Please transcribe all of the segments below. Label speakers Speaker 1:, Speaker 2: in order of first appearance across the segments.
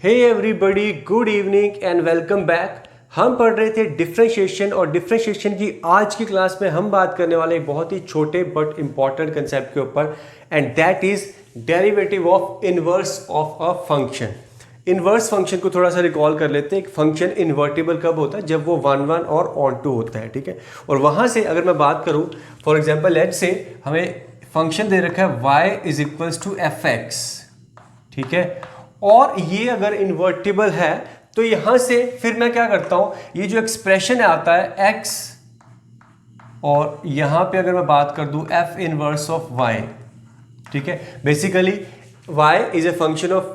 Speaker 1: Hey everybody, good evening and welcome back. हम पढ़ रहे थे डिफरेंशिएशन और डिफरेंशिएशन की आज की क्लास में हम बात करने वाले एक बहुत ही छोटे बट इंपॉर्टेंट कंसेप्ट के ऊपर, and that is derivative of inverse of a function. Inverse function को थोड़ा सा रिकॉल कर लेते हैं। एक फंक्शन इन्वर्टिबल कब होता है? जब वो 1 1 और ऑन टू होता है, ठीक है। और वहां से अगर मैं बात करूं, फॉर एग्जाम्पल लेट्स से हमें फंक्शन दे रखा है y is equals to f x, ठीक है। और ये अगर इन्वर्टिबल है तो यहां से फिर मैं क्या करता हूं, ये जो एक्सप्रेशन आता है x, और यहां पे अगर मैं बात कर दूं f इनवर्स ऑफ y, ठीक है। Basically y is a function of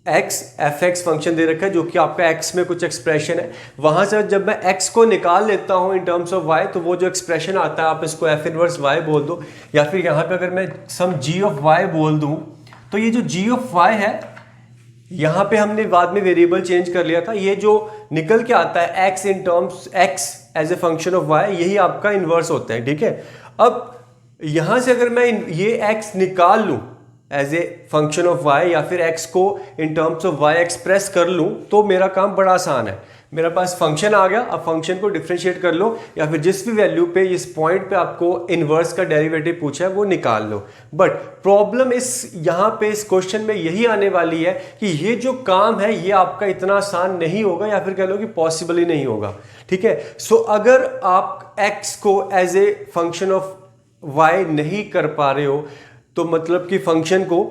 Speaker 1: x, F X function दे रखा है जो कि आपका x में कुछ एक्सप्रेशन है। वहां से जब मैं x को निकाल लेता हूं इन टर्म्स ऑफ y, तो वो जो एक्सप्रेशन आता है आप इसको f इनवर्स y बोल दो, या फिर यहां पे अगर मैं सम g ऑफ y बोल दूं, तो ये जो g ऑफ y है, यहां पे हमने बाद में वेरिएबल चेंज कर लिया था, ये जो निकल के आता है x in terms x as a function of y, यही आपका इनवर्स होता है, ठीक है। अब यहां से अगर मैं ये x निकाल लूं as a function of y, या फिर x को in terms of y express कर लूं, तो मेरा काम बड़ा आसान है। मेरे पास फंक्शन आ गया, अब फंक्शन को डिफरेंशिएट कर लो, या फिर जिस भी वैल्यू पे इस पॉइंट पे आपको इनवर्स का डेरिवेटिव पूछा है वो निकाल लो। बट प्रॉब्लम इस यहाँ पे इस क्वेश्चन में यही आने वाली है कि ये जो काम है ये आपका इतना आसान नहीं होगा, या फिर कह लो कि पॉसिबल ही नहीं होगा, ठीक है। सो अगर आप x को as a function of y नहीं कर पा रहे हो, तो मतलब कि फंक्शन को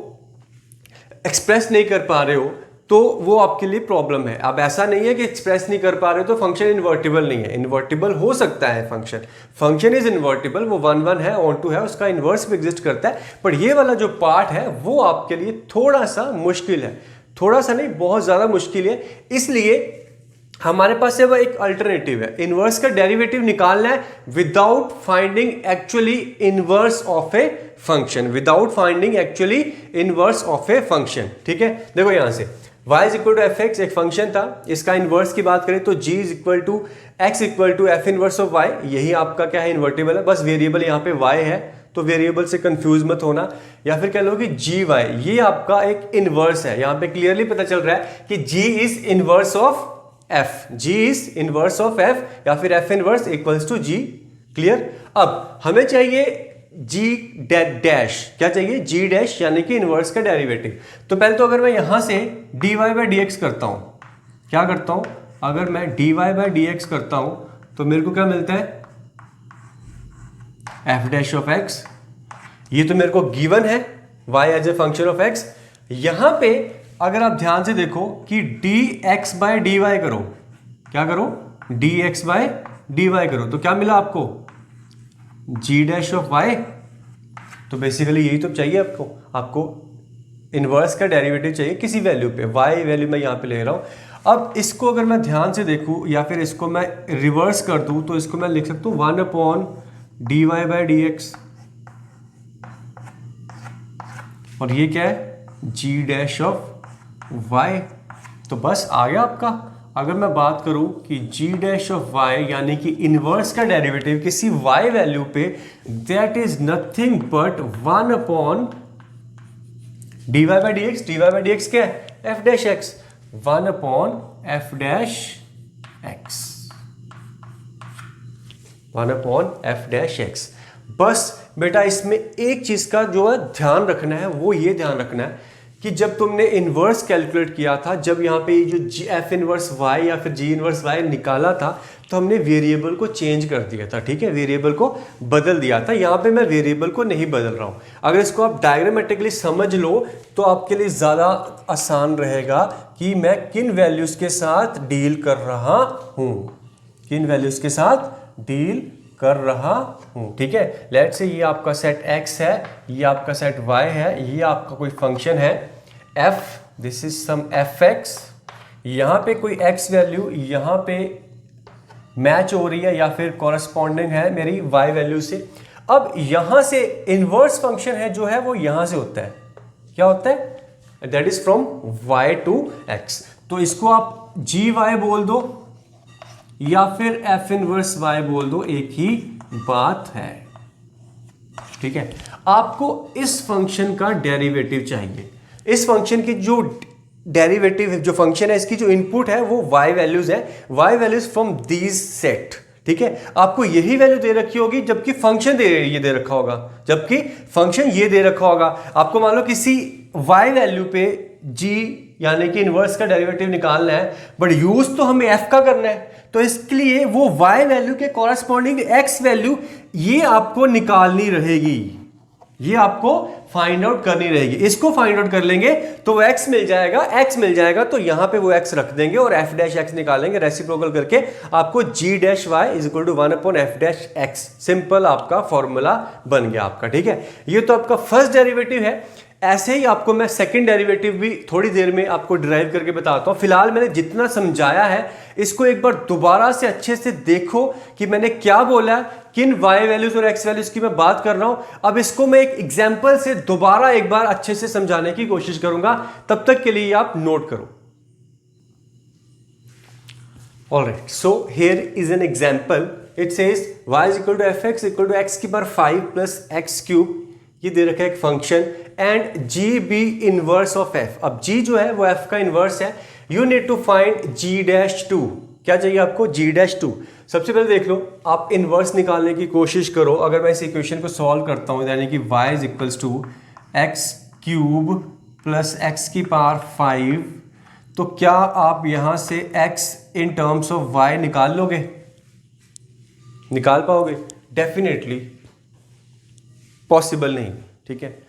Speaker 1: एक्सप्रेस नहीं कर पा रहे हो, तो वो आपके लिए प्रॉब्लम है। अब ऐसा नहीं है कि एक्सप्रेस नहीं कर पा रहे हो तो फंक्शन इन्वर्टिबल नहीं है, इन्वर्टिबल हो सकता है फंक्शन इज इन्वर्टिबल, वो 1 1 है, ऑन टू है, उसका इन्वर्स भी एग्जिस्ट करता है। पर ये वाला जो पार्ट है वो आपके लिए थोड़ा सा मुश्किल है, थोड़ा सा नहीं बहुत ज्यादा मुश्किल है। इसलिए हमारे पास अब एक अल्टरनेटिव है, इनवर्स का डेरिवेटिव निकालना है without finding actually inverse of a function, without finding actually inverse of a function, ठीक है। देखो यहां से y is equal to f x एक फंक्शन था, इसका इनवर्स की बात करें तो g is equal to x equal to f inverse of y, यही आपका क्या है, इन्वर्टिबल है। बस वेरिएबल यहाँ पे y है, तो वेरिएबल से कंफ्यूज मत होना, या फिर कह लो कि जी वाई ये आपका एक इनवर्स है। यहाँ पे क्लियरली पता चल रहा है कि g is inverse of f, g is inverse of f, या फिर f inverse equals to g। Clear. अब हमें चाहिए g डैश, क्या चाहिए, g डैश, यानी कि इनवर्स का डेरिवेटिव। तो पहले तो अगर मैं यहां से dy बाई dx करता हूं, क्या करता हूं, अगर मैं dy बाई dx करता हूं तो मेरे को क्या मिलता है, f डैश ऑफ x। ये तो मेरे को गिवन है y as a function of x। यहां पे अगर आप ध्यान से देखो कि dx बाई dy करो, क्या करो, dx बाई dy करो, तो क्या मिला आपको, g डैश ऑफ y। तो बेसिकली यही तो चाहिए आपको इनवर्स का डेरिवेटिव चाहिए किसी वैल्यू पे, y वैल्यू मैं यहां पे ले रहा हूं। अब इसको अगर मैं ध्यान से देखूं, या फिर इसको मैं रिवर्स कर दूं, तो इसको मैं लिख सकता हूं 1 अपॉन dy बाई dx, और ये क्या है, g डैश ऑफ y। तो बस आ गया आपका। अगर मैं बात करूं कि g डैश ऑफ y यानी कि इनवर्स का डेरिवेटिव किसी y वैल्यू पे, that is nothing but 1 upon dy by dx। dy by dx क्या है, f dash x, 1 upon f dash x, 1 upon f dash x। बस बेटा इसमें एक चीज का जो है ध्यान रखना है, वो ये ध्यान रखना है कि जब तुमने इनवर्स कैलकुलेट किया था, जब यहाँ पे जो f इनवर्स y या फिर g इनवर्स y निकाला था, तो हमने वेरिएबल को चेंज कर दिया था, ठीक है, वेरिएबल को बदल दिया था। यहाँ पे मैं वेरिएबल को नहीं बदल रहा हूँ। अगर इसको आप डायग्रामेटिकली समझ लो तो आपके लिए ज़्यादा आसान रहेगा कि मैं किन वैल्यूज़ के साथ डील कर रहा हूँ, किन वैल्यूज़ के साथ डील कर रहा हूँ, ठीक है। लेट्स से ये आपका सेट x है, ये आपका सेट y है, ये आपका कोई फंक्शन है f, this is some fx, यहाँ पे कोई x वैल्यू यहाँ पे मैच हो रही है या फिर कॉरस्पॉन्डिंग है मेरी y वैल्यू से। अब यहाँ से इनवर्स फंक्शन है जो है वो यहाँ से होता है, क्या होता है, that is from y to x। तो इसको आप gy बोल दो या फिर f इनवर्स y बोल दो, एक ही बात है, ठीक है। आपको इस फंक्शन का डेरिवेटिव चाहिए, इस फंक्शन की जो डेरिवेटिव जो फंक्शन है इसकी जो इनपुट है वो y वैल्यूज है, y values from these set. ठीक है, आपको यही वैल्यू दे रखी होगी जबकि फंक्शन ये दे रखा होगा, जबकि फंक्शन ये दे रखा होगा। आपको मान लो किसी y वैल्यू पे g यानी कि इनवर्स का डेरिवेटिव निकालना है, बट यूज तो हमें f का करना है, तो इसके लिए वो y वैल्यू के कॉरस्पॉन्डिंग x वैल्यू ये आपको निकालनी रहेगी, ये आपको फाइंड आउट करनी रहेगी। इसको फाइंड आउट कर लेंगे तो वो x मिल जाएगा, x मिल जाएगा तो यहां पे वो x रख देंगे और f डैश x निकालेंगे, रेसिप्रोकल करके आपको g dash y is equal to 1 upon f dash x, simple आपका फॉर्मूला बन गया आपका। ठीक है, ये तो आपका फर्स्ट डेरिवेटिव है। ऐसे ही आपको मैं सेकंड डेरिवेटिव भी थोड़ी देर में आपको डिराइव करके बताता हूं। फिलहाल मैंने जितना समझाया है इसको एक बार दोबारा से अच्छे से देखो कि मैंने क्या बोला, किन y वैल्यूज और x वैल्यूज की मैं बात कर रहा हूं। अब इसको मैं एक एग्जांपल से दोबारा एक बार अच्छे से समझाने की कोशिश करूंगा, तब तक के लिए आप नोट करो। Alright, so here is an example, it says y is equal to fx equal to x की पावर 5 प्लस x क्यूब, ये दे रखा है एक function, and g be inverse of f। अब g जो है वो f का इनवर्स है। You need to find g dash 2। क्या चाहिए आपको? g dash 2। सबसे पहले देख लो, आप इनवर्स निकालने की कोशिश करो। अगर मैं इस इक्वेशन को सॉल्व करता हूं, यानी कि y is equals to x cube plus x की पावर 5, तो क्या आप यहां से x in terms of y निकाल लोगे? निकाल पाओगे? डेफिनेटली पॉसिबल नहीं। ठीक है,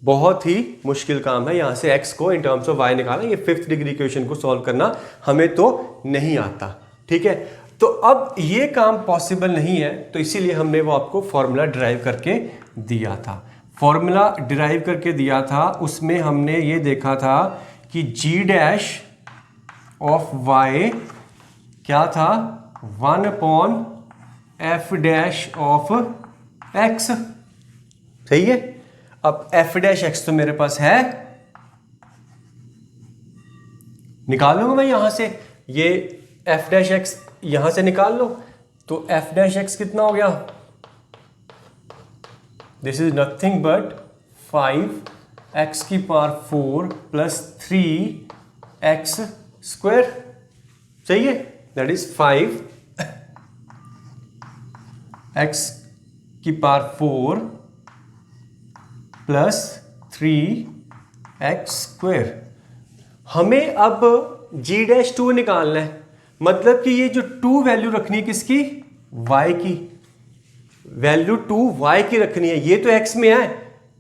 Speaker 1: बहुत ही मुश्किल काम है यहां से x को इन टर्म्स ऑफ y निकालना। ये 5th डिग्री इक्वेशन को सॉल्व करना हमें तो नहीं आता। ठीक है, तो अब ये काम पॉसिबल नहीं है, तो इसीलिए हमने वो आपको फॉर्मूला डिराइव करके दिया था। फॉर्मूला डिराइव करके दिया था, उसमें हमने ये देखा था कि g डैश ऑफ y क्या था? 1 upon f dash of x। सही है। अब f डैश x तो मेरे पास है, निकाल लूंगा मैं यहां से, ये f डैश x यहां से निकाल लो, तो f डैश x कितना हो गया? This is nothing but 5x की पावर 4 प्लस 3x स्क्वायर। सही है, दैट इज 5x की पावर 4 प्लस 3x स्क्वायर। हमें अब g डैश 2 निकालना है, मतलब कि ये जो 2 वैल्यू रखनी है किसकी? y की वैल्यू 2 y की रखनी है। ये तो x में है,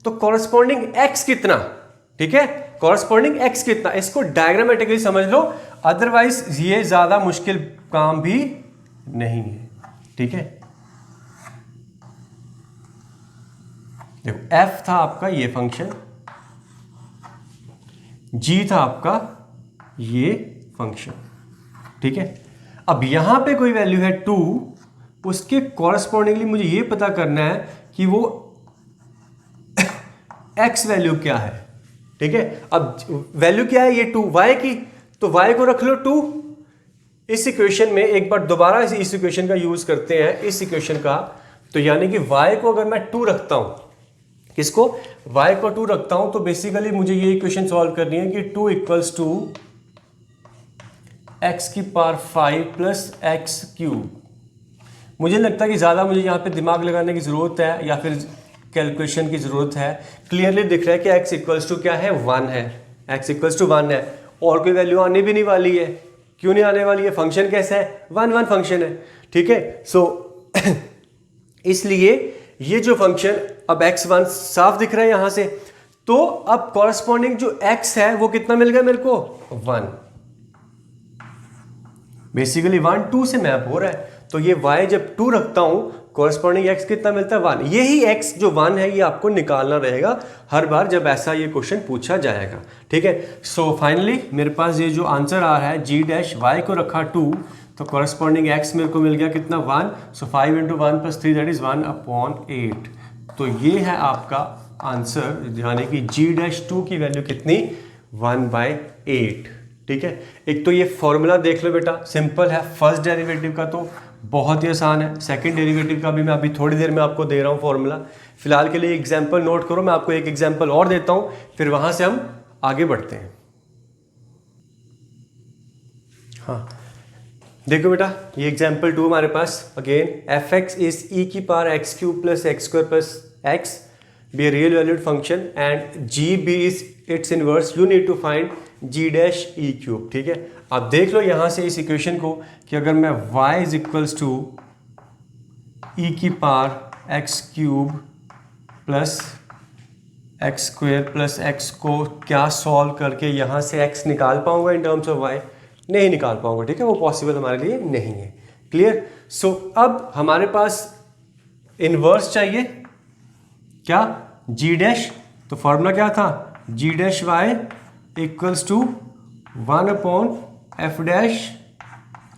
Speaker 1: तो कॉरस्पॉन्डिंग x कितना? ठीक है, कॉरस्पॉन्डिंग x कितना, इसको डायग्रामेटिकली समझ लो, अदरवाइज ये ज्यादा मुश्किल काम भी नहीं है। ठीक है, देखो f था आपका ये फंक्शन, g था आपका ये फंक्शन। ठीक है, अब यहां पे कोई वैल्यू है 2, उसके कॉरस्पॉन्डिंगली मुझे ये पता करना है कि वो x वैल्यू क्या है। ठीक है, अब वैल्यू क्या है? ये 2 y की, तो y को रख लो 2 इस इक्वेशन में। एक बार दोबारा इस इक्वेशन का यूज करते हैं, इस इक्वेशन का, तो यानी कि y को अगर मैं 2 रखता हूं, किसको? y को 2 रखता हूं, तो बेसिकली मुझे ये इक्वेशन सॉल्व करनी है कि 2 इक्वल्स टू x की पावर 5 प्लस एक्स क्यूब। मुझे लगता है कि ज़्यादा मुझे यहाँ पे दिमाग लगाने की ज़रूरत है या फिर कैलकुलेशन की ज़रूरत है। क्लियरली दिख रहा है कि x इक्वल्स टू क्या है? 1 है। x इक्वल्स टू 1 है, और कोई वैल्यू आने भी नहीं वाली है। क्यों नहीं आने वाली है? फंक्शन कैसा है? 1 फंक्शन है। ठीक है, सो इसलिए ये जो फंक्शन अब x1 साफ दिख रहा है यहां से, तो अब कॉरस्पॉन्डिंग जो x है वो कितना मिल गया मेरे को? 1। बेसिकली 1 2 से मैप हो रहा है, तो ये y जब 2 रखता हूं, कॉरस्पॉन्डिंग x कितना मिलता है? 1। यही x जो 1 है ये आपको निकालना रहेगा हर बार जब ऐसा ये क्वेश्चन पूछा जाएगा। ठीक है, सो फाइनली मेरे पास ये जो आंसर आ रहा है, g डैश y को रखा 2, तो कॉरस्पॉन्डिंग x मेरे को मिल गया कितना? 1। सो 5 × 1 + 3 दैट इज 1/8। तो ये है आपका आंसर, यानी कि g डैश 2 की वैल्यू कितनी? 1/8। ठीक है, एक तो ये फॉर्मूला देख लो बेटा, सिंपल है। फर्स्ट डेरिवेटिव का तो बहुत ही आसान है, सेकंड डेरिवेटिव का भी मैं अभी थोड़ी देर में आपको दे रहा हूँ फॉर्मूला। फिलहाल के लिए एग्जांपल नोट करो, मैं आपको एक एग्जांपल और देता हूँ, फिर वहाँ से हम आगे बढ़ते हैं। हाँ देखो बेटा, ये एग्जाम्पल 2 हमारे पास again f x is e की power x cube plus x square plus x be a real valued function and g be is its inverse, you need to find g dash e cube. ठीक है, अब देख लो यहाँ से इस equation को कि अगर मैं y इज इक्वल्स टू ई की power x cube plus x square plus x को क्या सॉल्व करके यहाँ से x निकाल पाऊंगा इन टर्म्स ऑफ y, नहीं निकाल पाऊंगा। ठीक है, वो पॉसिबल हमारे लिए नहीं है। क्लियर। सो अब हमारे पास इनवर्स चाहिए क्या, जी डैश। तो फॉर्मूला क्या था, G dash Y equals to 1 upon F dash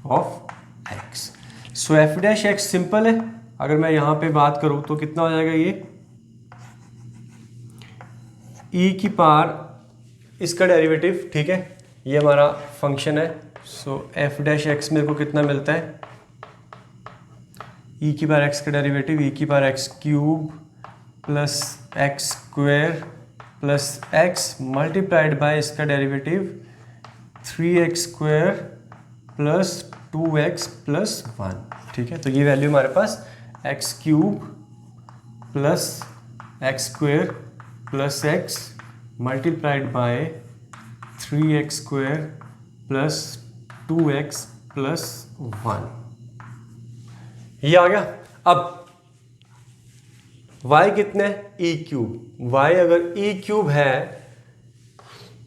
Speaker 1: of X. So F dash X simple है, अगर मैं यहां पे बात करूं तो कितना हो जाएगा, ये ई की पावर इसका डेरिवेटिव। ठीक है, ये हमारा फंक्शन है। सो एफ डैश एक्स मेरे को कितना मिलता है, ई की पावर एक्स का डेरिवेटिव ई की power x cube plus x square plus X multiplied by इसका derivative 3x square plus 2x plus 1। ठीक है, तो ये वैल्यू हमारे पास X cube plus x square plus X multiplied by 3x square plus 2x plus 1, ये आ गया। अब y कितने है, ई क्यूब। y अगर ई क्यूब है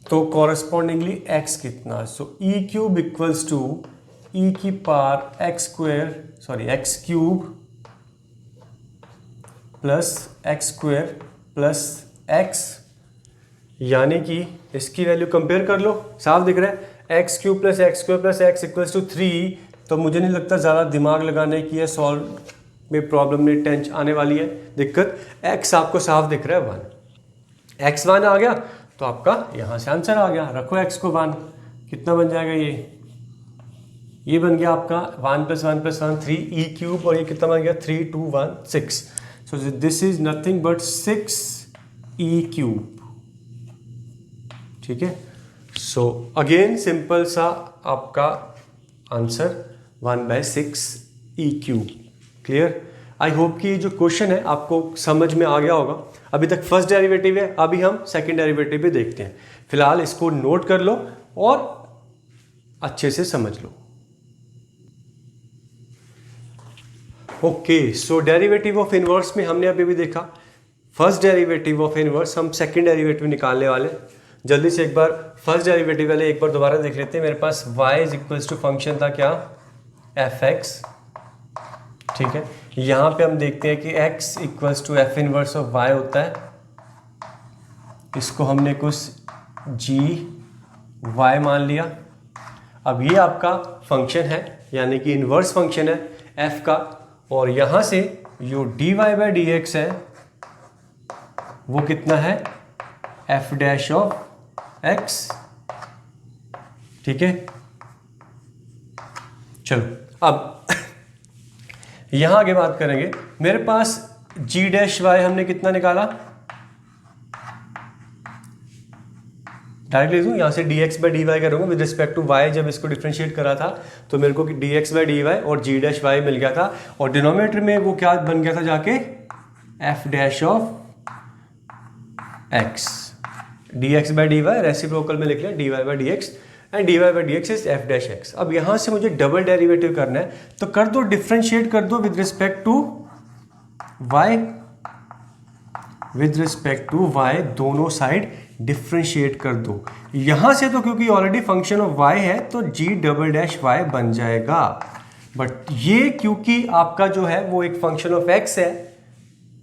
Speaker 1: तो कॉरस्पॉन्डिंगली x कितना, सो ई क्यूब इक्वल्स टू ई की power x square sorry x cube plus x square plus x, यानी कि इसकी वैल्यू कंपेयर कर लो, साफ दिख रहा है x cube plus x square plus x equals to 3। तो मुझे नहीं लगता ज़्यादा दिमाग लगाने की है, सॉल्व में प्रॉब्लम में टेंशन आने वाली है दिक्कत। एक्स आपको साफ दिख रहा है 1, एक्स 1 आ गया तो आपका यहाँ से आंसर आ गया। रखो एक्स को 1, कितना बन जाएगा, ये बन गया आपका 1 प्लस 1 प्लस 1 3 ई क्यूब, और ये कितना बन गया 3 2 1 6। So this is nothing but 6 E cube. ठीक है, सो अगेन सिंपल सा आपका answer 1/6 E cube. Clear. I hope कि जो क्वेश्चन है आपको समझ में आ गया होगा। अभी तक फर्स्ट डेरिवेटिव है, अभी हम सेकंड डेरिवेटिव भी देखते हैं। फिलहाल इसको नोट कर लो और अच्छे से समझ लो। Okay, so derivative of inverse में हमने अभी भी देखा फर्स्ट डेरिवेटिव ऑफ इनवर्स, हम सेकंड डेरिवेटिव निकालने वाले। जल्दी से एक बार फर्स्ट डेरिवेटिव वाले एक बार दोबारा देख लेते हैं। मेरे पास y is equals to function था क्या, एफ एक्स। ठीक है, यहाँ पे हम देखते हैं कि x equals to f inverse of y होता है। इसको हमने कुछ g y मान लिया। अब ये आपका फंक्शन है, यानी कि इनवर्स फंक्शन है f का, और यहाँ से जो dy बाई डी एक्स है वो कितना है, f डैश ऑफ x। ठीक है, चलो अब यहां आगे बात करेंगे। मेरे पास g डैश y हमने कितना निकाला, डायरेक्ट ले दूं, यहां से dx बाई डी वाई करूंगा विद रिस्पेक्ट टू y। जब इसको डिफ्रेंशिएट करा था तो मेरे को dx बाई डी वाई और g डैश y मिल गया था, और डिनोमिनेटर में वो क्या बन गया था जाके, f dash of x। dx by d y reciprocal में लिख लिया dy by d x, and dy by d x is f dash x। अब यहां से मुझे डबल डेरिवेटिव करना है, तो कर दो, डिफ्रेंशिएट कर दो with respect to y, with respect to y दोनों साइड डिफ्रेंशिएट कर दो। यहां से तो क्योंकि ऑलरेडी फंक्शन ऑफ y है तो g डबल डैश y बन जाएगा, बट ये क्योंकि आपका जो है वो एक फंक्शन ऑफ x है,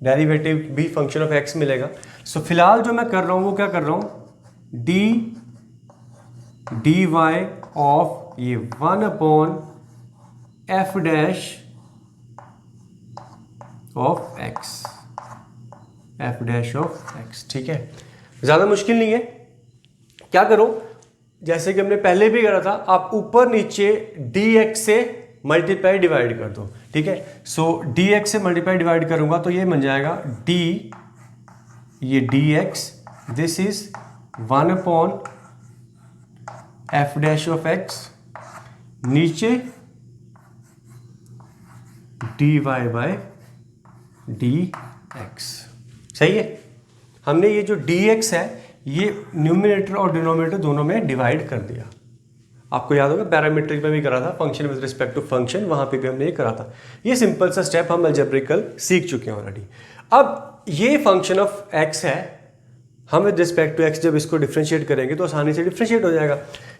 Speaker 1: डेरिवेटिव भी फंक्शन ऑफ x मिलेगा। सो फिलहाल जो मैं कर रहा हूं वो क्या कर रहा हूं, डी वाई ऑफ ये 1 upon F dash of x, F dash of x। ठीक है, ज़्यादा मुश्किल नहीं है। क्या करो, जैसे कि हमने पहले भी करा था, आप ऊपर नीचे dx से मल्टीप्लाई डिवाइड कर दो। ठीक है, सो dx से मल्टीप्लाई डिवाइड करूंगा तो ये बन जाएगा d, ये dx, this is 1 upon F dash of x, नीचे dy बाय dx। सही है, हमने ये जो dx है ये न्यूमिनेटर और डिनोमिनेटर दोनों में डिवाइड कर दिया। आपको याद होगा पैरामीट्रिक में भी करा था, function with respect to function, वहां पे भी हमने ये करा था। ये सिंपल सा स्टेप हम अलजेब्रिकल सीख चुके हैं ऑलरेडी। अब ये फंक्शन ऑफ x है, हम विद रिस्पेक्ट टू x जब इसको डिफ्रेंशिएट करेंगे तो आसानी से डिफ्रेंशिएट हो जाएगा।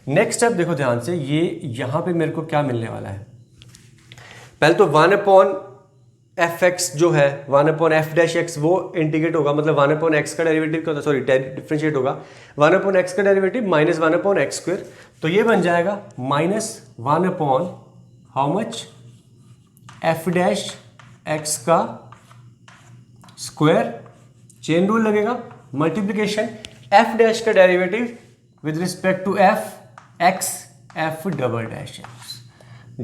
Speaker 1: नेक्स्ट स्टेप देखो ध्यान से, ये यहां पे मेरे को क्या मिलने वाला है। पहले तो 1/fx जो है 1/f' वो इंटीग्रेट होगा, मतलब 1/x का डेरिवेटिव क्या होता है, सॉरी डिफ्रेंशिएट होगा 1/x का डेरिवेटिव माइनस 1/x², तो ये बन जाएगा -1 हाउ मच f' का स्क्वायर, चेन रूल लगेगा, मल्टीप्लीकेशन f' का derivative with respect to f',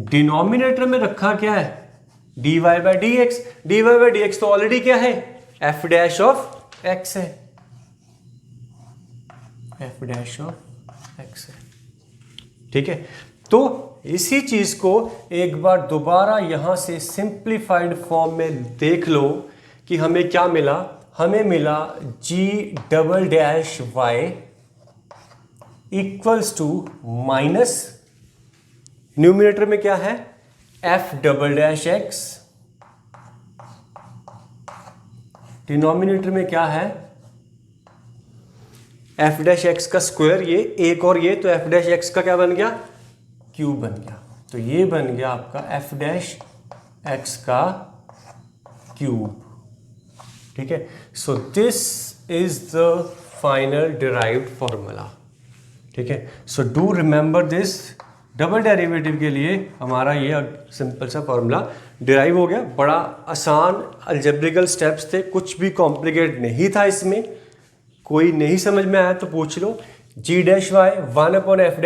Speaker 1: denominator में रखा क्या है dy by dx, dy by dx तो ऑलरेडी क्या है f' ऑफ x है, f' ऑफ x है। ठीक है, तो इसी चीज को एक बार दोबारा यहां से सिंप्लीफाइड फॉर्म में देख लो कि हमें क्या मिला। हमें मिला g'(y) equals to minus, numerator में क्या है f'(x), डिनोमिनेटर में क्या है f' का स्क्वायर, ये एक और ये, तो f' का क्या बन गया क्यूब बन गया। तो ये बन गया आपका f' का क्यूब। ठीक है, so this is the final derived formula. ठीक है, so do remember this, double derivative के लिए हमारा ये सिंपल सा फॉर्मूला डिराइव हो गया। बड़ा आसान अलजेब्रिकल स्टेप्स थे, कुछ भी कॉम्प्लिकेट नहीं था इसमें। कोई नहीं समझ में आया तो पूछ लो। g' y 1/f'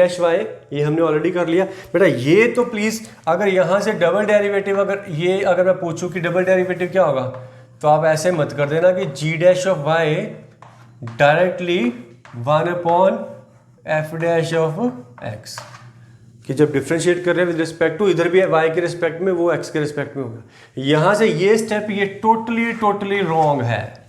Speaker 1: ये हमने ऑलरेडी कर लिया बेटा। ये तो प्लीज अगर यहां से डबल डेरिवेटिव, अगर मैं पूछूं कि डबल डेरिवेटिव क्या होगा, तो आप ऐसे मत कर देना कि g' of y directly 1/f' of x, कि जब डिफ्रेंशिएट कर रहे हैं विद रिस्पेक्ट टू, इधर भी है y के रिस्पेक्ट में, वो x के रिस्पेक्ट में होगा। यहां से ये स्टेप ये टोटली रॉन्ग है।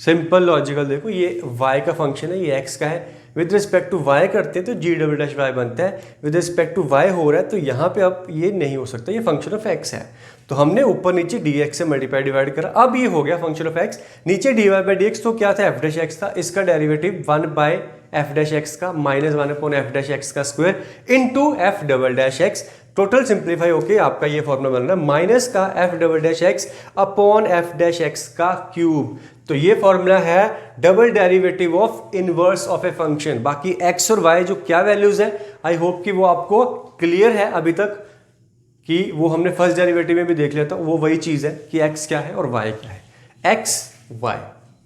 Speaker 1: सिंपल लॉजिकल देखो, ये y का फंक्शन है, ये x का है, विद रिस्पेक्ट टू y करते हैं तो g'' बनता है, विद रिस्पेक्ट टू y हो रहा है तो यहाँ पे अब ये नहीं हो सकता, ये फंक्शन ऑफ x है। तो हमने ऊपर नीचे dx से मल्टीप्लाई डिवाइड करा, अब ये हो गया फंक्शन ऑफ x। नीचे dy बाई dx तो क्या था f' था, इसका डेरिवेटिव 1/f' का माइनस 1/f' का square into f''x। Total simplify होके आपका ये फॉर्मूला बन रहा है माइनस का f''x अपॉन f'' का क्यूब। तो ये फॉर्मूला है double derivative of inverse of a function. बाकी x और y जो क्या वैल्यूज है, आई होप कि वो आपको क्लियर है अभी तक, कि वो हमने फर्स्ट डेरिवेटिव में भी देख लिया था, वो वही चीज है कि x क्या है और y क्या है, x y।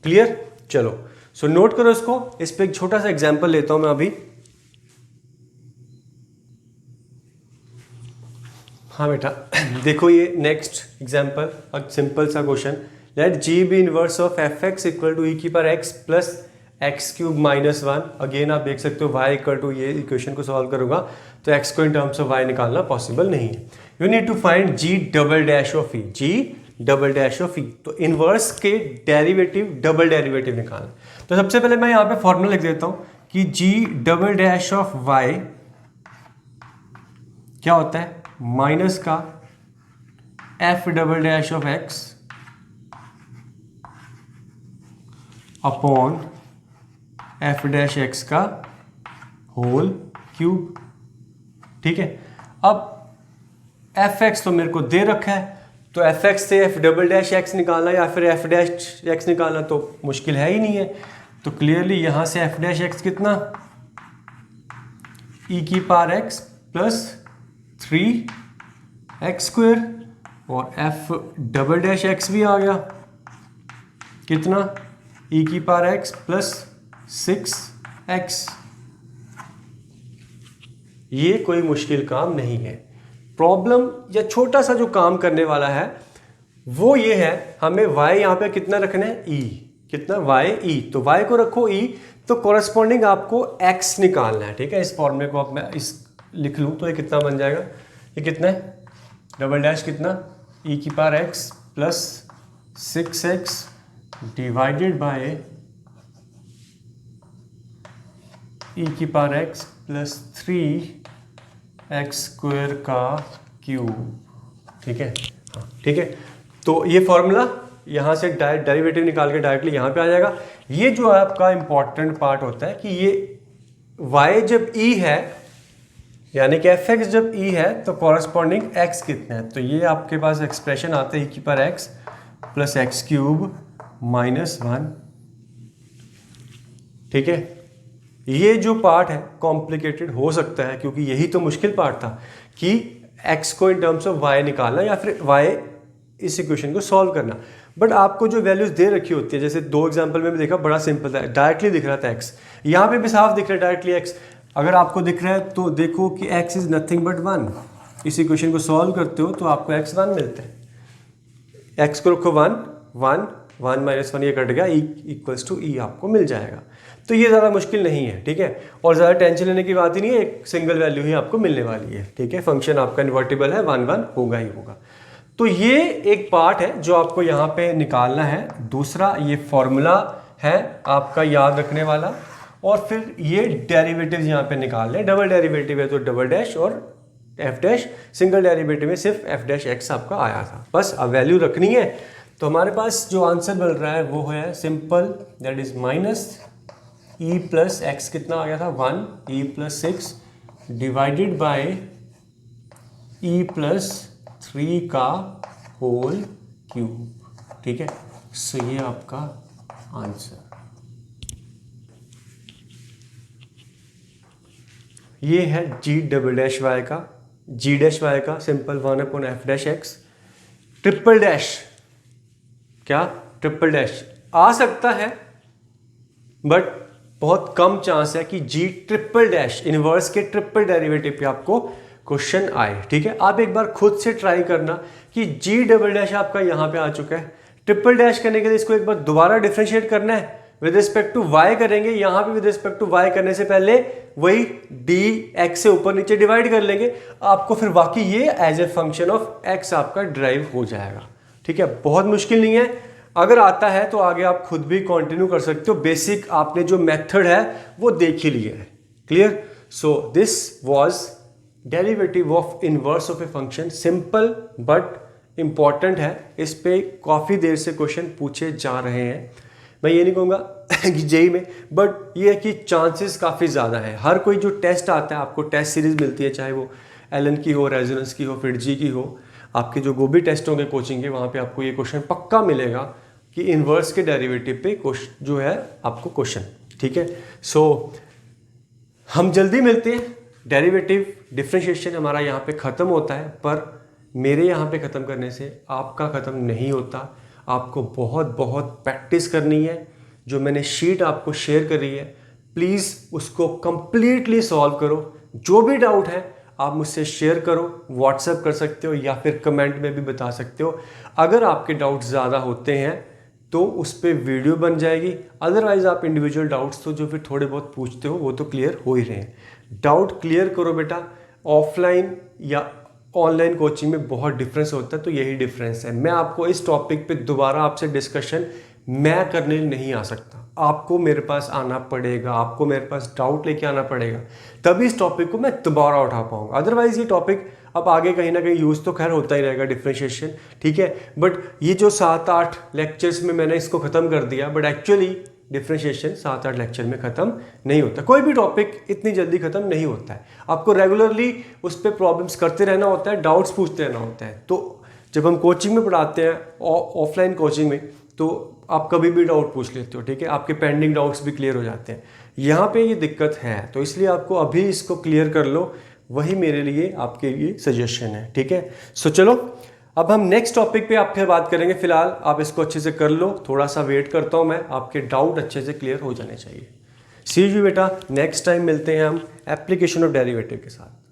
Speaker 1: क्लियर, चलो सो नोट करो इसको। इस पे एक छोटा सा एग्जांपल लेता हूं मैं अभी। हाँ बेटा देखो ये नेक्स्ट एग्जांपल, सिंपल सा question. Let g be inverse of fx equal to e⁻x plus x³ -1। Again आप देख सकते हो y इक्वल टू, ये इक्वेशन को सॉल्व करूंगा तो x को इन टर्म्स ऑफ y निकालना पॉसिबल नहीं है। You need to find g'' of e, g'' of e। तो इनवर्स के डेरिवेटिव डबल डेरिवेटिव निकालना। तो सबसे पहले मैं यहाँ पे फॉर्मूला लिख देता हूँ कि g'' ऑफ y क्या होता है, माइनस का f'' of x upon f'' का होल क्यूब। ठीक है, अब fx तो मेरे को दे रखा है, तो fx से f''x निकालना या फिर f'' निकालना तो मुश्किल है ही नहीं है। तो क्लियरली यहां से f'' कितना, e⁻x प्लस 3x² और f''x भी आ गया कितना, e⁻x प्लस 6x। ये कोई मुश्किल काम नहीं है। प्रॉब्लम या छोटा सा जो काम करने वाला है वो ये है, हमें y यहां पे कितना रखना है, e कितना, y e, तो y को रखो e, तो कोरस्पॉन्डिंग आपको x निकालना है। ठीक है, इस फॉर्मूले को अब मैं इस लिख लूँ तो ये कितना बन जाएगा, ये कितना है, डबल डैश कितना, e की power x plus 6x divided by e की power x plus 3x square का क्यूब। ठीक है, हाँ ठीक है। तो ये फॉर्मूला यहाँ से डेरिवेटिव निकाल के डायरेक्टली यहाँ पे आ जाएगा। ये जो आपका इंपॉर्टेंट पार्ट होता है कि ये y जब e है, यानी कि fx जब e है तो कॉरस्पॉन्डिंग x कितना है, तो ये आपके पास एक्सप्रेशन आता है e की power x plus x cube minus 1। ठीक है, ये जो पार्ट है कॉम्प्लिकेटेड हो सकता है क्योंकि यही तो मुश्किल पार्ट था कि x को इन टर्म्स ऑफ y निकालना या फिर y इस इक्वेशन को सॉल्व करना। बट आपको जो वैल्यूज दे रखी होती है, जैसे दो एग्जांपल में भी देखा, बड़ा सिंपल था, डायरेक्टली दिख रहा था x, यहाँ पे भी साफ दिख रहा है डायरेक्टली x। अगर आपको दिख रहा है तो देखो कि x इज नथिंग बट 1। इस इक्वेशन को सॉल्व करते हो तो आपको x 1 मिलता है। x को रखो 1 1 1 माइनस 1 ये कट गया, e इक्वल्स टू e आपको मिल जाएगा। तो ये ज़्यादा मुश्किल नहीं है। ठीक है, और ज़्यादा टेंशन लेने की बात ही नहीं है, एक सिंगल वैल्यू ही आपको मिलने वाली है। ठीक है, फंक्शन आपका इन्वर्टिबल है, 1 1 होगा ही होगा। तो ये एक पार्ट है जो आपको यहाँ पे निकालना है। दूसरा ये फॉर्मूला है आपका याद रखने वाला, और फिर ये डेरिवेटिव्स यहाँ पे निकालने। डबल डेरिवेटिव है तो डबल डैश और एफ डैश, सिंगल डेरिवेटिव में सिर्फ एफ डैश एक्स आपका आया था। बस अब वैल्यू रखनी है। तो हमारे पास जो आंसर मिल रहा है वो है simple, that is minus E plus x कितना आ गया था 1, E plus 6 divided by E plus 3 का होल क्यूब। ठीक है, सो ये आपका आंसर। ये है जी डबल डैश वाई का, जी डैश वाई का सिंपल 1/f-x। ट्रिपल डैश, क्या ट्रिपल डैश आ सकता है बट बहुत कम चांस है कि जी ट्रिपल डैश इनवर्स के ट्रिपल डेरिवेटिव पे आपको क्वेश्चन आए। ठीक है, आप एक बार खुद से ट्राई करना कि जी डबल डैश आपका यहाँ पे आ चुका है। ट्रिपल डैश करने के लिए इसको एक बार दोबारा डिफरेंशिएट करना है, विद रिस्पेक्ट टू y करेंगे। यहाँ पे विद रिस्पेक्ट टू y करने से पहले वही dx से ऊपर नीचे डिवाइड कर लेंगे, आपको फिर बाकी ये as a function of x आपका ड्राइव हो जाएगा। ठीक है, बहुत मुश्किल नहीं है। अगर आता है तो आगे आप खुद भी कंटिन्यू कर सकते हो। बेसिक आपने जो मेथड है वो देख ही लिया है। Clear? So this was derivative of inverse of a function. Simple but important है, इस पे काफ़ी देर से क्वेश्चन पूछे जा रहे हैं। मैं ये नहीं कहूँगा कि जेई में, बट ये है कि चांसेस काफ़ी ज़्यादा है। हर कोई जो टेस्ट आता है, आपको टेस्ट सीरीज मिलती है, चाहे वो एलन की हो, रेजोनेंस की हो, फिटजी की हो, आपके जो गोभी टेस्ट होंगे कोचिंग के, वहाँ पे आपको ये क्वेश्चन पक्का मिलेगा कि इन्वर्स के डेरिवेटिव पे जो है आपको क्वेश्चन। ठीक है, सो हम जल्दी मिलते हैं। डेरिवेटिव डिफरेंशिएशन हमारा यहाँ पे ख़त्म होता है, पर मेरे यहाँ पे ख़त्म करने से आपका ख़त्म नहीं होता। आपको बहुत बहुत प्रैक्टिस करनी है। जो मैंने शीट आपको शेयर करी है, प्लीज़ उसको कंप्लीटली सॉल्व करो। जो भी डाउट है आप मुझसे शेयर करो, व्हाट्सएप कर सकते हो या फिर कमेंट में भी बता सकते हो। अगर आपके डाउट ज़्यादा होते हैं तो उस पर वीडियो बन जाएगी, अदरवाइज आप इंडिविजुअल डाउट्स तो जो फिर थोड़े बहुत पूछते हो वो तो क्लियर हो ही रहे हैं। डाउट क्लियर करो बेटा। ऑफलाइन या ऑनलाइन कोचिंग में बहुत डिफरेंस होता है, तो यही डिफरेंस है। मैं आपको इस टॉपिक पे दोबारा आपसे डिस्कशन मैं करने नहीं आ सकता। आपको मेरे पास आना पड़ेगा, आपको मेरे पास डाउट लेके आना पड़ेगा, तभी इस टॉपिक को मैं दोबारा उठा पाऊंगा। अदरवाइज ये टॉपिक अब आगे कहीं ना कहीं यूज़ तो खैर होता ही रहेगा, डिफरेंशिएशन। ठीक है, बट ये जो 7-8 लेक्चर्स में मैंने इसको ख़त्म कर दिया, बट एक्चुअली डिफरेंशिएशन 7-8 लेक्चर में ख़त्म नहीं होता। कोई भी टॉपिक इतनी जल्दी ख़त्म नहीं होता है। आपको रेगुलरली उस पर प्रॉब्लम्स करते रहना होता है, डाउट्स पूछते रहना होता है। तो जब हम कोचिंग में पढ़ाते हैं, ऑफलाइन कोचिंग में, तो आप कभी भी डाउट पूछ लेते हो। ठीक है, आपके पेंडिंग डाउट्स भी क्लियर हो जाते हैं। यहाँ पे ये दिक्कत है, तो इसलिए आपको अभी इसको क्लियर कर लो, वही मेरे लिए आपके लिए सजेशन है। ठीक है, सो चलो अब हम नेक्स्ट टॉपिक पे आप फिर बात करेंगे। फिलहाल आप इसको अच्छे से कर लो, थोड़ा सा वेट करता हूँ मैं, आपके डाउट अच्छे से क्लियर हो जाने चाहिए। सी यू बेटा, नेक्स्ट टाइम मिलते हैं हम एप्लीकेशन ऑफ डेरिवेटिव के साथ।